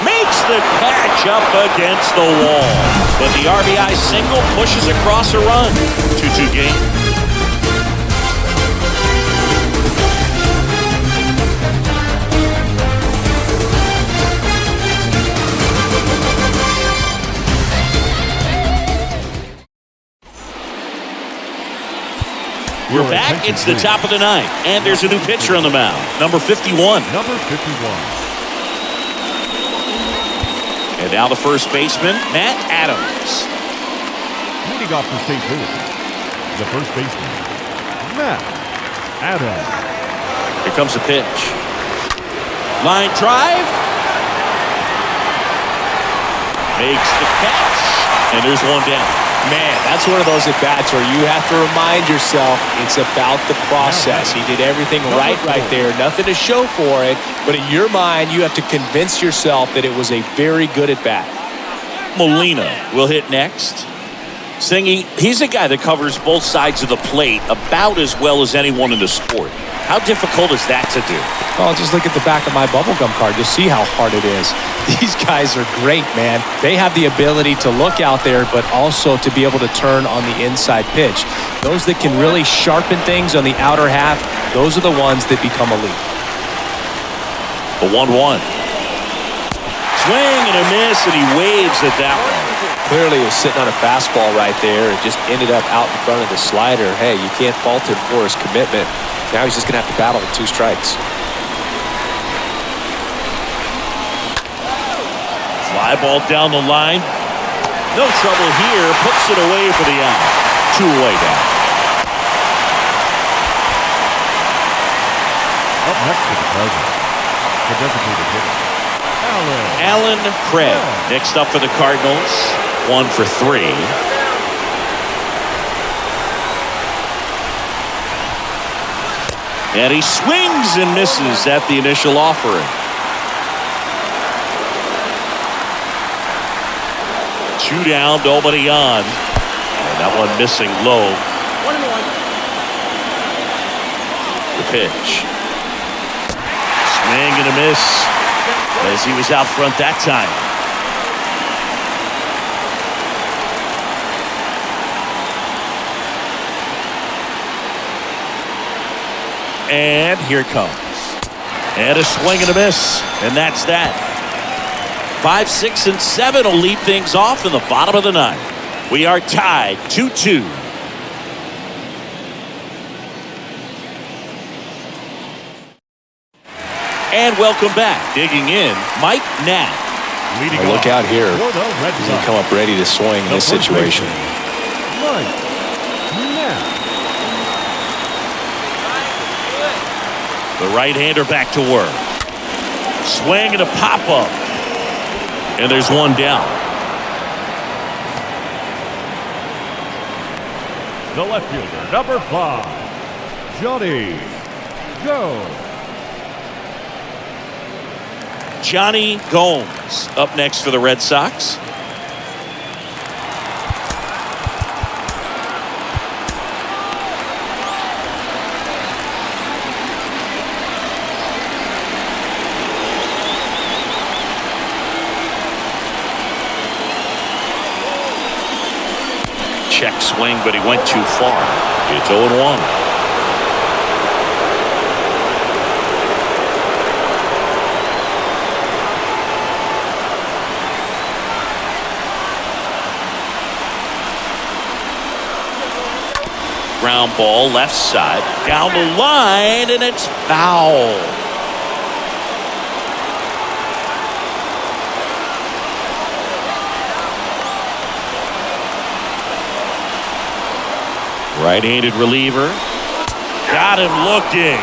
A: Makes the catch up against the wall. But the RBI single pushes across a run. 2-2 game. We're back. It's the top of the ninth. And there's a new pitcher on the mound. Number 51.
C: Number 51.
A: And now the first baseman, Matt Adams.
C: Leading off for St. Louis, the first baseman, Matt Adams.
A: Here comes the pitch. Line drive. Makes the catch. And there's one down.
B: Man, that's one of those at-bats where you have to remind yourself it's about the process. He did everything right there. Nothing to show for it. But in your mind, you have to convince yourself that it was a very good at-bat.
A: Molina will hit next. Singy, he's a guy that covers both sides of the plate about as well as anyone in the sport. How difficult is that to do?
B: Well, just look at the back of my bubblegum card. You'll see how hard it is. These guys are great, man. They have the ability to look out there, but also to be able to turn on the inside pitch. Those that can really sharpen things on the outer half, those are the ones that become elite.
A: The 1-1. Swing and a miss, and he waves at that one.
B: Clearly he was sitting on a fastball right there. It just ended up out in front of the slider. Hey, you can't fault him for his commitment. Now he's just going to have to battle with 2 strikes.
A: Fly ball down the line. No trouble here. Puts it away for the out. 2 away down.
C: Up next to the Cardinals, the designated hitter,
A: Alan Craig. Next up for the Cardinals. 1 for 3. And he swings and misses at the initial offering. 2 down, nobody on. And that one missing low.
D: 1-1.
A: The pitch. Swing and a miss as he was out front that time. And here it comes. And a swing and a miss. And that's that. 5, 6, and 7 will lead things off in the bottom of the ninth. We are tied 2-2. And welcome back. Digging in, Mike Knapp.
B: Look out here. He's going to come up ready to swing in this situation.
C: Mike Knapp.
A: The right-hander back to work. Swing and a pop-up. And there's one down.
C: The left fielder, number 5, Johnny Gomes.
A: Johnny Gomes up next for the Red Sox. Check swing, but he went too far. It's 0-1. Ground ball left side down the line, and it's foul. Right-handed reliever. Got him looking.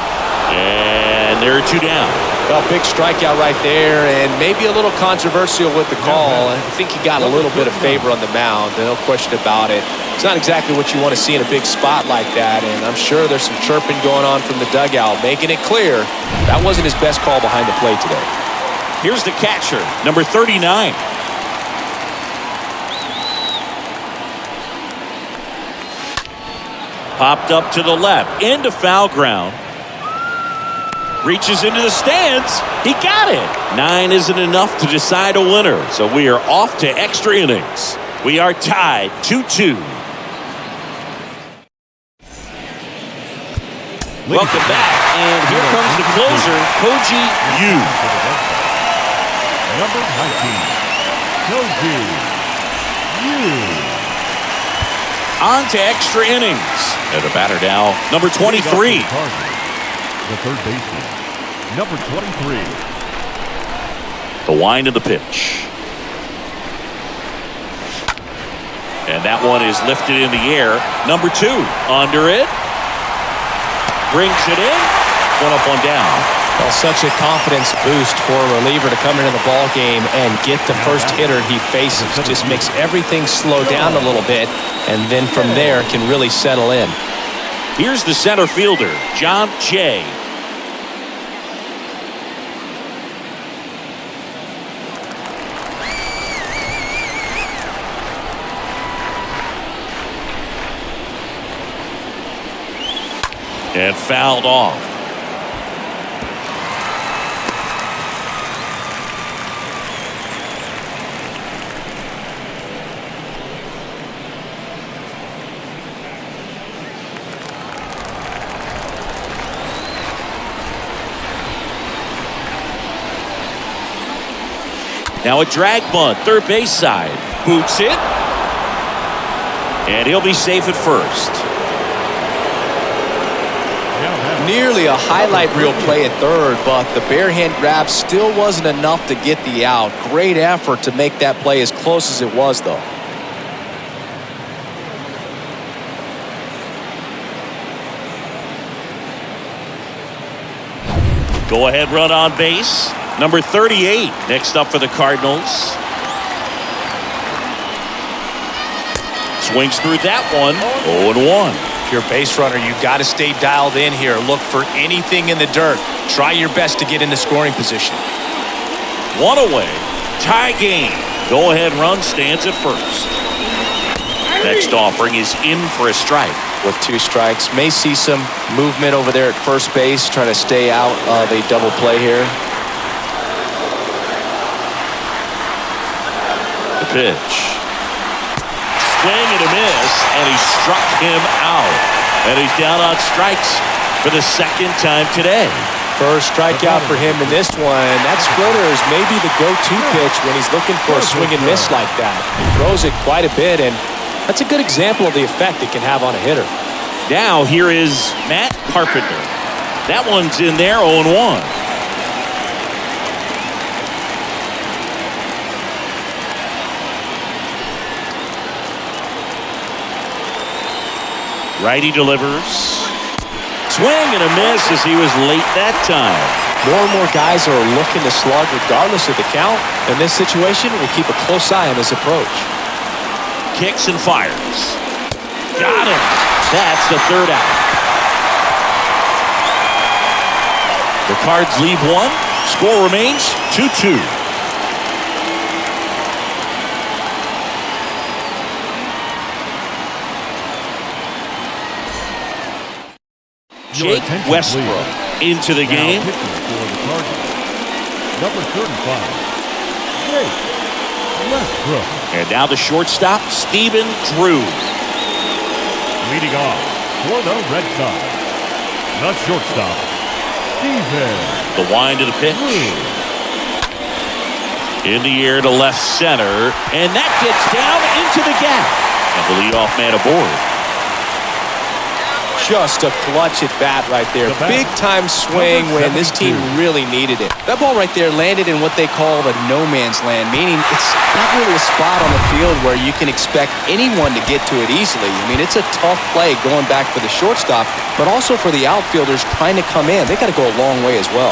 A: And there are 2 down.
B: Well, big strikeout right there, and maybe a little controversial with the call. I think he got a little bit of favor on the mound, no question about it. It's not exactly what you want to see in a big spot like that, and I'm sure there's some chirping going on from the dugout, making it clear that wasn't his best call behind the plate today.
A: Here's the catcher, number 39. Popped up to the left, into foul ground. Reaches into the stands. He got it. 9 isn't enough to decide a winner, so we are off to extra innings. We are tied 2-2. Welcome back, and here comes the closer, Koji Yu.
C: Number 19, Koji Yu.
A: On to extra innings. And the batter now, number 23.
C: The third baseman, number 23.
A: The wind of the pitch. And that one is lifted in the air. Number 2 under it. Brings it in. 1 up, 1 down.
B: Well, such a confidence boost for a reliever to come into the ball game and get the first hitter he faces. Just makes everything slow down a little bit, and then from there can really settle in.
A: Here's the center fielder, John Jay. And fouled off. Now a drag bunt, third base side. Boots it. And he'll be safe at first.
B: Nearly a highlight reel play at third, but the bare hand grab still wasn't enough to get the out. Great effort to make that play as close as it was, though.
A: Go ahead run on base. Number 38 next up for the Cardinals. Swings through that one. 0-1.
B: If you're a base runner, you've got to stay dialed in here. Look for anything in the dirt. Try your best to get into scoring position.
A: 1 away. Tie game. Go ahead run stands at first. Next offering is in for a strike.
B: With 2 strikes, may see some movement over there at first base, trying to stay out of a double play here.
A: The pitch. Swing and a miss, and he struck him out. And he's down on strikes for the 2nd time today.
B: First strikeout for him in this one. That splitter is maybe the go-to pitch when he's looking for a swing and miss like that. He throws it quite a bit, and that's a good example of the effect it can have on a hitter.
A: Now here is Matt Carpenter. That one's in there, 0-1. Righty delivers. Swing and a miss as he was late that time.
B: More and more guys are looking to slug regardless of the count. In this situation, we'll keep a close eye on his approach.
A: Kicks and fires. Got him. That's the 3rd out. The Cards lead 1. Score remains 2-2. Jake Westbrook into the game.
C: Number 35, Jake Westbrook.
A: And now the shortstop, Stephen Drew.
C: Leading off for the Red Sox, the shortstop, Steven.
A: The wind of the pitch. In the air to left center. And that gets down into the gap. And the leadoff man aboard.
B: Just a clutch at bat right there. Big time swing when this team really needed it. That ball right there landed in what they call the no man's land, meaning it's not really a spot on the field where you can expect anyone to get to it easily. I mean, it's a tough play going back for the shortstop, but also for the outfielders trying to come in. They got to go a long way as well.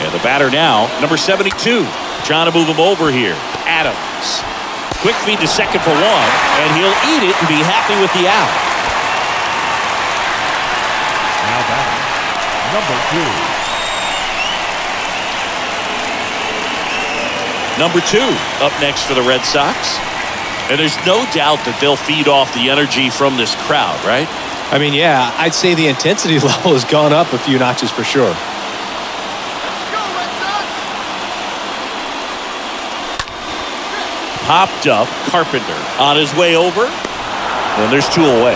A: The batter now, number 72. Trying to move him over here. Adams. Quick feed to second for one, and he'll eat it and be happy with the out.
C: Now batting,
A: Number
C: number 2.
A: two up next for the Red Sox. And there's no doubt that they'll feed off the energy from this crowd, right?
B: I mean, yeah, I'd say the intensity level has gone up a few notches for sure.
A: Popped up. Carpenter on his way over. And there's two away.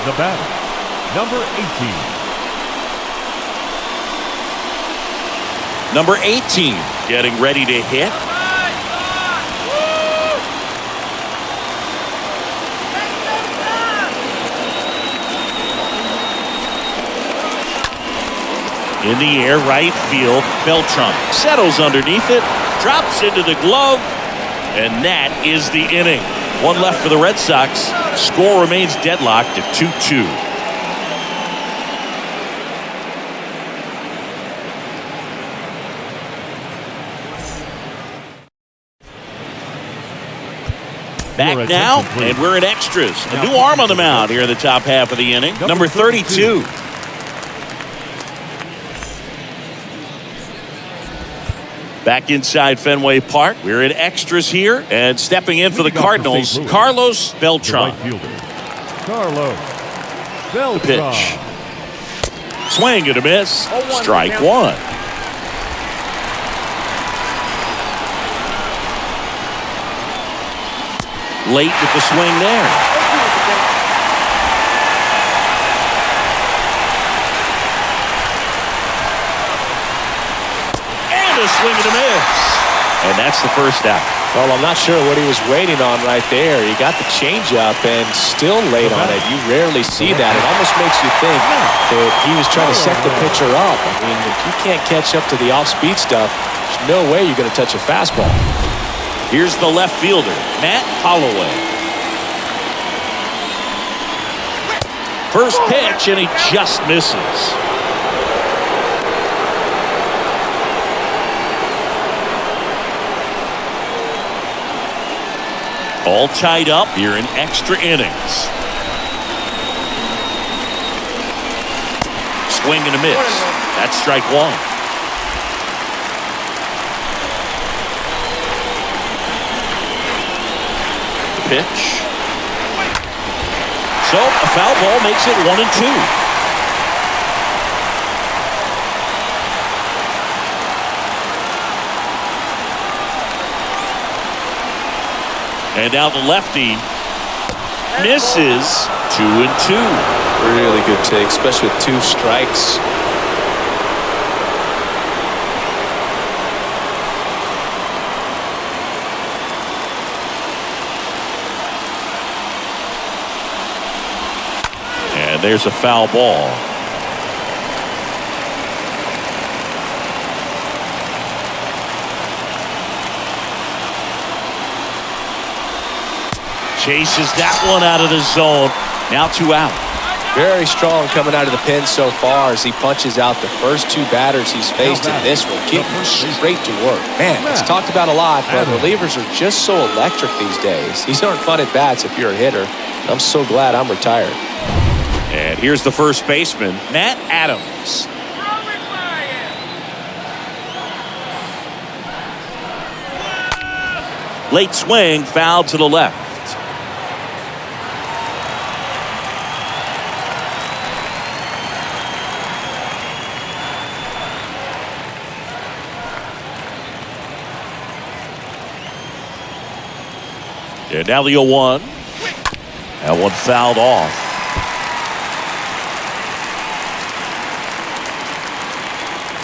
C: The batter, number 18.
A: Number 18 getting ready to hit. In the air, right field. Beltran settles underneath it, drops into the glove, and that is the inning. One left for the Red Sox. Score remains deadlocked at 2-2. Back now, and we're in extras. A new arm on the mound here in the top half of the inning. Number 32. Back inside Fenway Park. We're in extras here. And stepping in for the Cardinals, Carlos Beltran.
C: Carlos Beltran.
A: The pitch. Swing and a miss. Strike one. Late with the swing there. And a swing and a miss. And that's the first out.
B: Well, I'm not sure what he was waiting on right there. He got the changeup and still late on it. You rarely see that. It almost makes you think that he was trying to set the pitcher up. I mean, if you can't catch up to the off-speed stuff, there's no way you're going to touch a fastball.
A: Here's the left fielder, Matt Holloway. First pitch, and he just misses. All tied up here in extra innings. Swing and a miss. That's strike one. Pitch. So a foul ball makes it 1-2. And now the lefty misses. 2-2.
B: Really good take, especially with two strikes.
A: And there's a foul ball. Chases that one out of the zone. Now 2 out.
B: Very strong coming out of the pen so far as he punches out the first 2 batters he's faced in this one. Getting straight to work. Man, it's talked about a lot, but relievers are just so electric these days. These aren't fun at bats if you're a hitter. I'm so glad I'm retired.
A: And here's the first baseman, Matt Adams. Late swing, foul to the left. And now the 0-1. That one fouled off.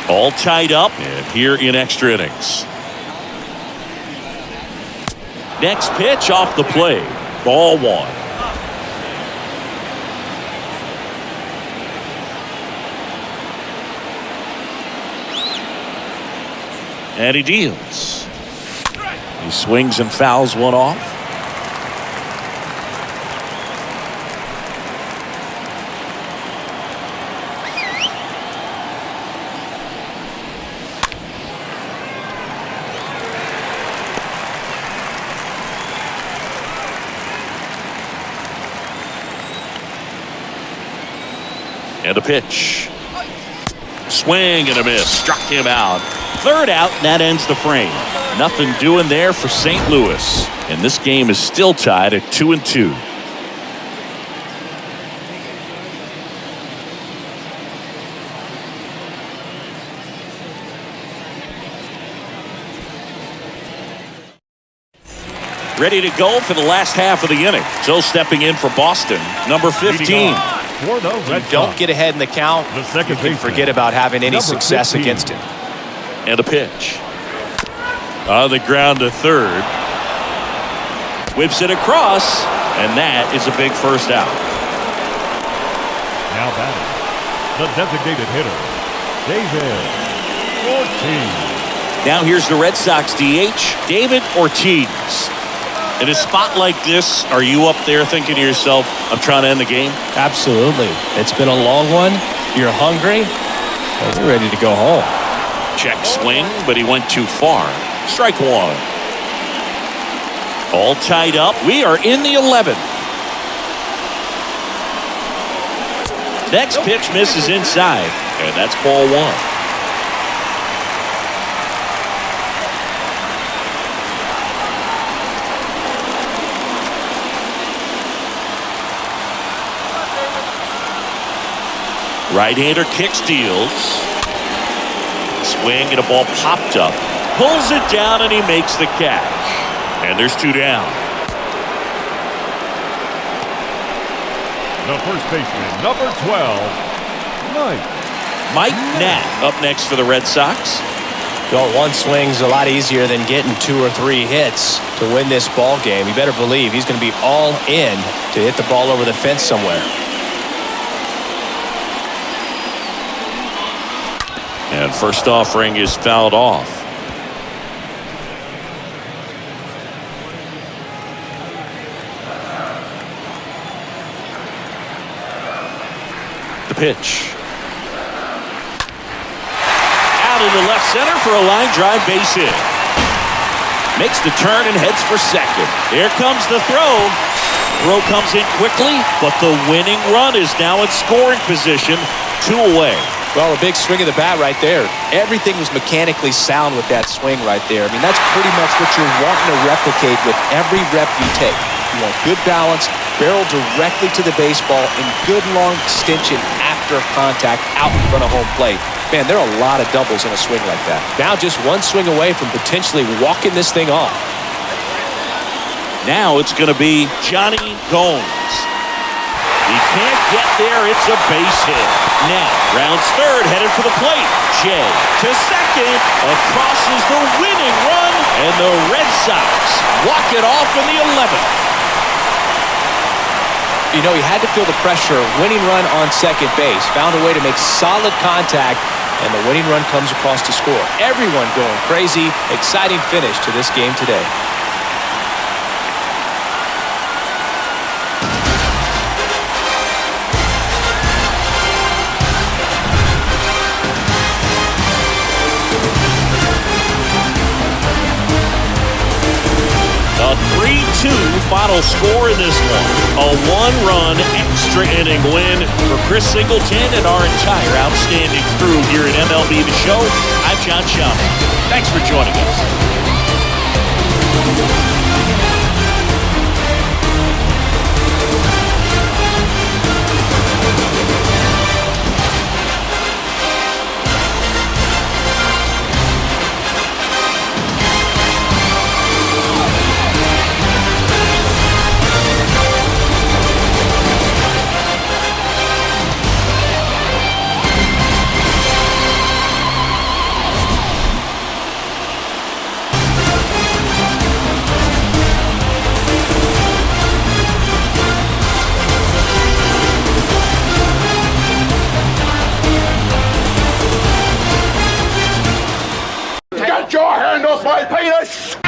A: All tied up and here in extra innings. Next pitch off the plate. Ball 1. And he deals. He swings and fouls one off. And a pitch. Swing and a miss. Struck him out. Third out, and that ends the frame. Nothing doing there for St. Louis. And this game is still tied at 2-2. Ready to go for the last half of the inning. So stepping in for Boston, number 15.
B: Don't get ahead in the count. You can forget about having any success against him.
A: And a pitch. On the ground to third. Whips it across, and that is a big first out.
C: Now batting, the designated hitter, David Ortiz.
A: Now here's the Red Sox DH, David Ortiz. In a spot like this, are you up there thinking to yourself, I'm trying to end the game?
B: Absolutely. It's been a long one. You're hungry. And you're ready to go home.
A: Check swing, but he went too far. Strike 1. All tied up. We are in the 11th. Next pitch misses inside, and that's ball 1. Right-hander kicks, deals. Swing and a ball popped up. Pulls it down and he makes the catch. And there's 2 down.
C: The first baseman, number 12,
A: Mike Knapp up next for the Red Sox.
B: Well, one swing's a lot easier than getting 2 or 3 hits to win this ball game. You better believe he's going to be all in to hit the ball over the fence somewhere.
A: And first offering is fouled off. The pitch. Out into left center for a line drive base hit. Makes the turn and heads for second. Here comes the throw. Throw comes in quickly, but the winning run is now in scoring position. 2 away.
B: Well, a big swing of the bat right there. Everything was mechanically sound with that swing right there. I mean, that's pretty much what you're wanting to replicate with every rep you take. You want good balance, barrel directly to the baseball, and good long extension after contact out in front of home plate. Man, there are a lot of doubles in a swing like that. Now just one swing away from potentially walking this thing off.
A: Now it's going to be Johnny Gomes. He can't get there. It's a base hit. Now, rounds third, headed for the plate. Jay to second. Across is the winning run, and the Red Sox walk it off in the 11th.
B: You know, he had to feel the pressure. Winning run on second base. Found a way to make solid contact, and the winning run comes across to score. Everyone going crazy. Exciting finish to this game today.
A: A 3-2 final score in this one. A 1-run extra inning win for Chris Singleton and our entire outstanding crew here at MLB The Show. I'm John Schaumburg. Thanks for joining us.
E: Get your hand off my penis!